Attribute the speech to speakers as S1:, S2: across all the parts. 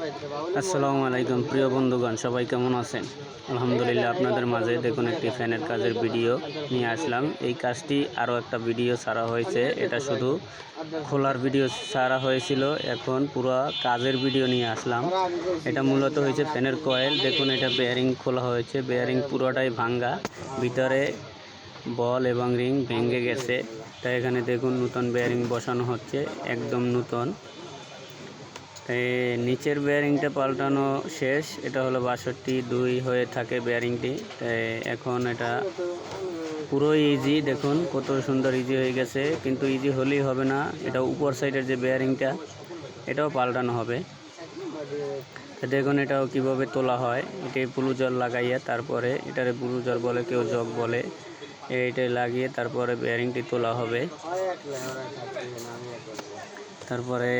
S1: আসসালামু আলাইকুম প্রিয় বন্ধুগণ, সবাই কেমন আছেন? আলহামদুলিল্লাহ, আপনাদের মাঝে দেখুন একটি ফ্যানের কাজের ভিডিও নিয়ে আসলাম। এই কাজটি আরও একটা ভিডিও ছাড়া হয়েছে, এটা শুধু খোলার ভিডিও ছাড়া হয়েছিল, এখন পুরো কাজের ভিডিও নিয়ে আসলাম। এটা মূলত হয়েছে ফ্যানের কয়েল। দেখুন, এটা বেয়ারিং খোলা হয়েছে, বেয়ারিং পুরোটাই ভাঙ্গা, ভিতরে বল এবং রিং ভেঙে গেছে। তাই এখানে দেখুন নতুন বেয়ারিং বসানো হচ্ছে, একদম নতুন। নিচের বেয়ারিংটা পাল্টানো শেষ, এটা হলো 62 হয়ে থাকে বেয়ারিংটি। এখন এটা পুরো ইজি, দেখুন কত সুন্দর ইজি হয়ে গেছে। কিন্তু ইজি হলেই হবে না, এটা উপর সাইডের যে বেয়ারিংটা এটাও পাল্টানো হবে। দেখুন এটাও কিভাবে তোলা হয়। এটি ব্লুজার লাগাইয়া, তারপরে এটারে ব্লুজার বলে, কেউ জগ বলে, এইটা লাগিয়ে তারপরে বেয়ারিংটি তোলা হবে। তারপরে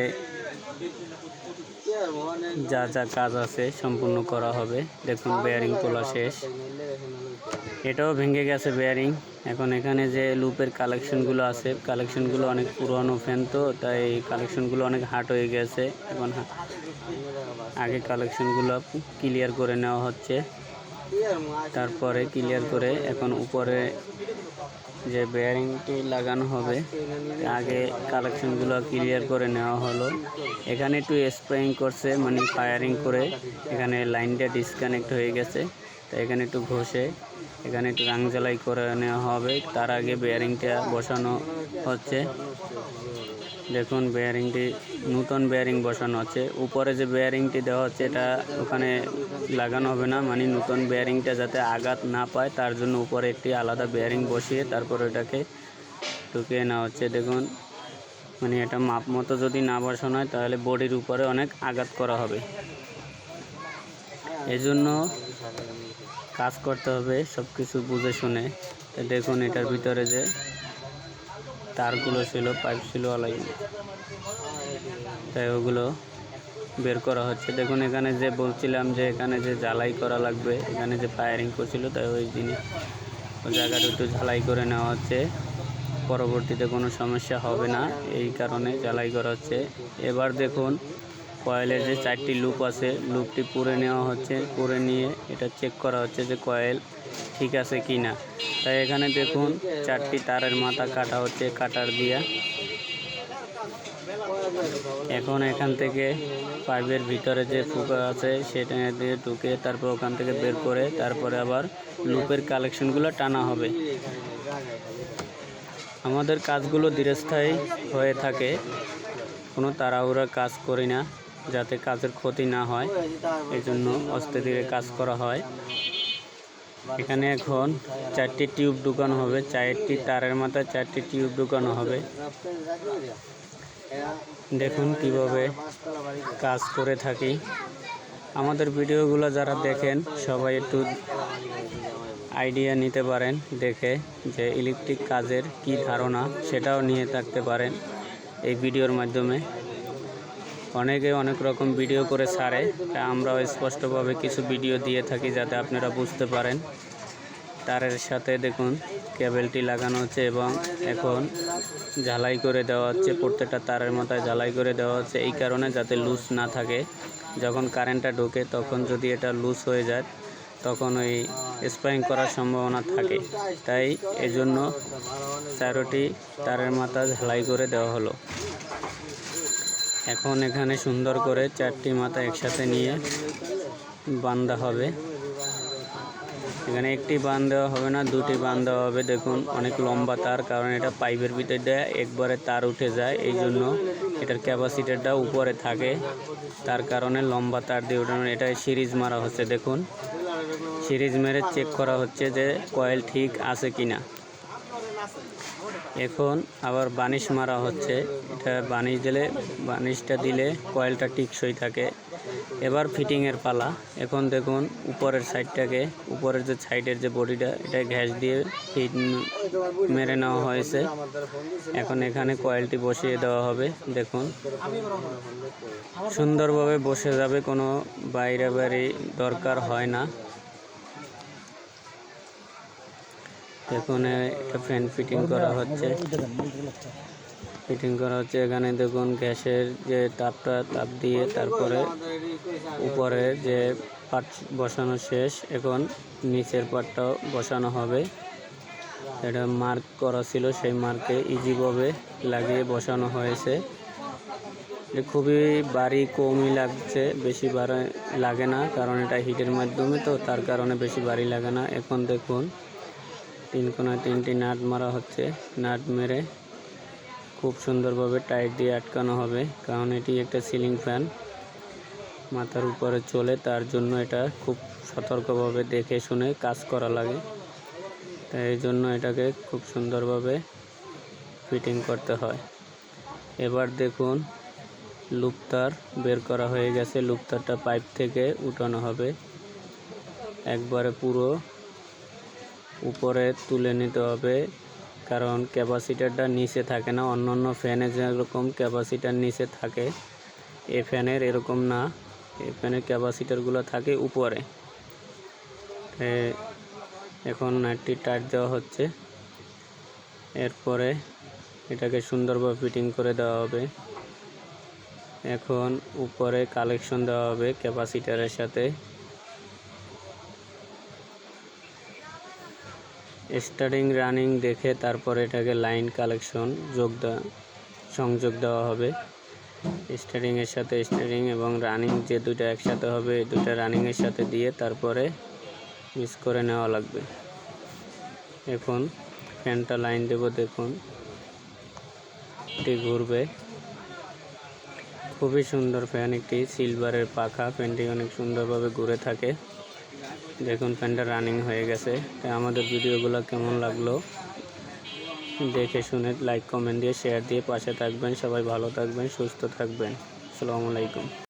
S1: যা যা কাজ আছে সম্পূর্ণ করা হবে। দেখুন বেয়ারিং তোলা শেষ, এটাও ভেঙে গেছে বেয়ারিং। এখন এখানে যে লুপের কালেকশনগুলো আছে, কালেকশনগুলো অনেক পুরনো ফ্যান, তো তাই কালেকশনগুলো অনেক হার্ড হয়ে গেছে। এখন আগে কালেকশনগুলো ক্লিয়ার করে নেওয়া হচ্ছে, তারপরে ক্লিয়ার করে এখন উপরে যে বেয়ারিংটি লাগানো হবে আগে কালেকশনগুলো ক্লিয়ার করে নেওয়া হলো। এখানে একটু স্প্রেইং করছে, মানে ফায়ারিং করে এখানে লাইনটা ডিসকানেক্ট হয়ে গেছে, তো এখানে একটু ঘষে এখানে একটু রাং জ্বালাই করে নেওয়া হবে। তার আগে বেয়ারিংটা বসানো হচ্ছে। দেখুন বেয়ারিংটি নতুন বেয়ারিং বসানো হচ্ছে। উপরে যে বেয়ারিংটি দেওয়া হচ্ছে এটা ওখানে লাগানো হবে না, মানে নতুন বেয়ারিংটা যাতে আঘাত না পায় তার জন্য উপরে একটি আলাদা বেয়ারিং বসিয়ে তারপর এটাকে ঢুকিয়ে নেওয়া হচ্ছে। দেখুন, মানে এটা মাপ মতো যদি না বসানো হয় তাহলে বডির উপরে অনেক আঘাত করা হবে। এজন্য কাজ করতে হবে সব কিছু বুঝে শুনে। দেখুন এটার ভিতরে যে তারগুলো ছিল, পাইপ ছিল আলাই, তাই ওগুলো বের করা হচ্ছে। দেখুন এখানে যে বলছিলাম যে এখানে যে ঝালাই করা লাগবে, এখানে যে ফায়ারিং করছিল, তাই ওই জিনিস ওই জায়গাটা একটু ঝালাই করে নেওয়া হচ্ছে। পরবর্তীতে কোনো সমস্যা হবে না, এই কারণে ঝালাই করা হচ্ছে। এবার দেখুন কয়েলের যে 4টি লুপ আছে, লুপটি পুরে নেওয়া হচ্ছে, পুরে নিয়ে এটা চেক করা হচ্ছে যে কয়েল ঠিক আছে কি না। তাই এখানে দেখুন 4টি তারের মাথা কাটা হচ্ছে কাটার দিয়া। এখন এখান থেকে পাইপের ভিতরে যে ফুকা আছে সেটা দিয়ে ঢুকে তারপর ওখান থেকে বের করে তারপরে আবার লুপের কালেকশনগুলো টানা হবে। আমাদের কাজগুলো ধীরস্থায়ী হয়ে থাকে, কোনো তাড়াহুড়া কাজ করি না যাতে কাজের ক্ষতি না হয়, এই জন্য আস্তে ধীরে কাজ করা হয়। এখানে এখন 4টি টিউব ঢুকানো হবে, 4টি তারের মাথায় 4টি টিউব ঢুকানো হবে। দেখুন কিভাবে কাজ করে থাকি। আমাদের ভিডিওগুলো যারা দেখেন সবাই একটু আইডিয়া নিতে পারেন, দেখে যে ইলেকট্রিক কাজের কি ধারণা সেটাও নিয়ে থাকতে পারেন এই ভিডিওর মাধ্যমে। অনেকে অনেক রকম ভিডিও করে ছাড়ে, আমরাও স্পষ্টভাবে কিছু ভিডিও দিয়ে থাকি যাতে আপনারা বুঝতে পারেন। তারের সাথে দেখুন কেবলটি লাগানো হচ্ছে এবং এখন ঝালাই করে দেওয়া হচ্ছে, প্রত্যেকটা তারের মাথায় ঝালাই করে দেওয়া হচ্ছে, এই কারণে যাতে লুজ না থাকে। যখন কারেন্টটা ঢোকে তখন যদি এটা লুজ হয়ে যায় তখন ওই স্প্রেইং করার সম্ভাবনা থাকে, তাই এজন্য 4টি তারের মাথা ঝালাই করে দেওয়া হলো। এখন এখানে সুন্দর করে 4টি মাথা একসাথে নিয়ে বাঁধা হবে। এখানে একটি বাঁধ দেওয়া হবে না, 2টি বাঁধ দেওয়া হবে। দেখুন অনেক লম্বা তার, কারণ এটা পাইপের ভিতর দিয়ে একবারে তার উঠে যায়, এই জন্য এটার ক্যাপাসিটারটা উপরে থাকে, তার কারণে লম্বা তার দিয়ে উঠানো। এটা সিরিজ মারা হচ্ছে, দেখুন সিরিজ মেরে চেক করা হচ্ছে যে কয়েল ঠিক আছে কিনা। এখন আবার বানিশ মারা হচ্ছে, এটা বানিশটা দিলে কয়েলটা টিকসই থাকে। এবার ফিটিংয়ের পালা। এখন দেখুন উপরের সাইডটাকে, উপরের যে সাইডের যে বডিটা, এটা ঘ্যাস দিয়ে ফিট মেরে নেওয়া হয়েছে। এখন এখানে কয়েলটি বসিয়ে দেওয়া হবে। দেখুন সুন্দরভাবে বসে যাবে, কোনো বাইরে দরকার হয় না। দেখুন এটা ফ্যান ফিটিং করা হচ্ছে। ফিটিং করা হচ্ছে। এখানে দেখুন গ্যাসের যে তাপ দিয়ে তারপরে উপরে যে পার্ট বসানো শেষ, এখন নিচের পার্টটাও বসানো হবে। এটা মার্ক করা ছিল, সেই মার্কে ইজিভাবে লাগিয়ে বসানো হয়েছে। খুবই ভারী কমই লাগছে, বেশি ভারী লাগে না, কারণ এটা হিটের মাধ্যমে তো তার কারণে বেশি ভারী লাগে না। এখন দেখুন 3 কোণায় 3টি নাট মারা হচ্ছে। নাট মেরে খুব সুন্দরভাবে টাইট দিয়ে আটকানো হবে, কারণ এটি একটা সিলিং ফ্যান মাথার উপরে চলে, তার জন্য এটা খুব সতর্কভাবে দেখে শুনে কাজ করা লাগে। তাই এই জন্য এটাকে খুব সুন্দরভাবে ফিটিং করতে হয়। এবার দেখুন লুপ তার বের করা হয়ে গেছে। লুপ তারটা পাইপ থেকে উঠানো হবে, একবারে পুরো উপরে তুলে নিতে হবে, কারণ ক্যাপাসিটারটা নিচে থাকে না। অন্যান্য ফ্যানে যেরকম ক্যাপাসিটার নিচে থাকে, এই ফ্যানের এরকম না, এই ফ্যানের ক্যাপাসিটারগুলো থাকে উপরে। এখন নাটটি টাইট দেওয়া হচ্ছে, এরপরে এটাকে সুন্দরভাবে ফিটিং করে দেওয়া হবে। এখন উপরে কালেকশন দেওয়া হবে ক্যাপাসিটারের সাথে। স্টার্টিং রানিং দেখে তারপরে এটাকে লাইন কালেকশন সংযোগ দেওয়া হবে। স্টার্টিংয়ের সাথে স্টার্টিং এবং রানিং যে দুইটা একসাথে হবে, এই দুইটা রানিংয়ের সাথে দিয়ে তারপরে মিক্স করে নেওয়া লাগবে। এখন ফ্যানটা লাইন দেব, দেখুন এটি ঘুরবে। খুবই সুন্দর ফ্যান, একটি সিলভারের পাখা। ফ্যানটি অনেক সুন্দরভাবে ঘুরে থাকে। দেখুন ফ্যানটা রানিং হয়ে গেছে। তাই আমাদের ভিডিওগুলো কেমন লাগলো দেখে শুনে লাইক কমেন্ট দিয়ে শেয়ার দিয়ে পাশে থাকবেন। সবাই ভালো থাকবেন, সুস্থ থাকবেন। আসসালামু আলাইকুম।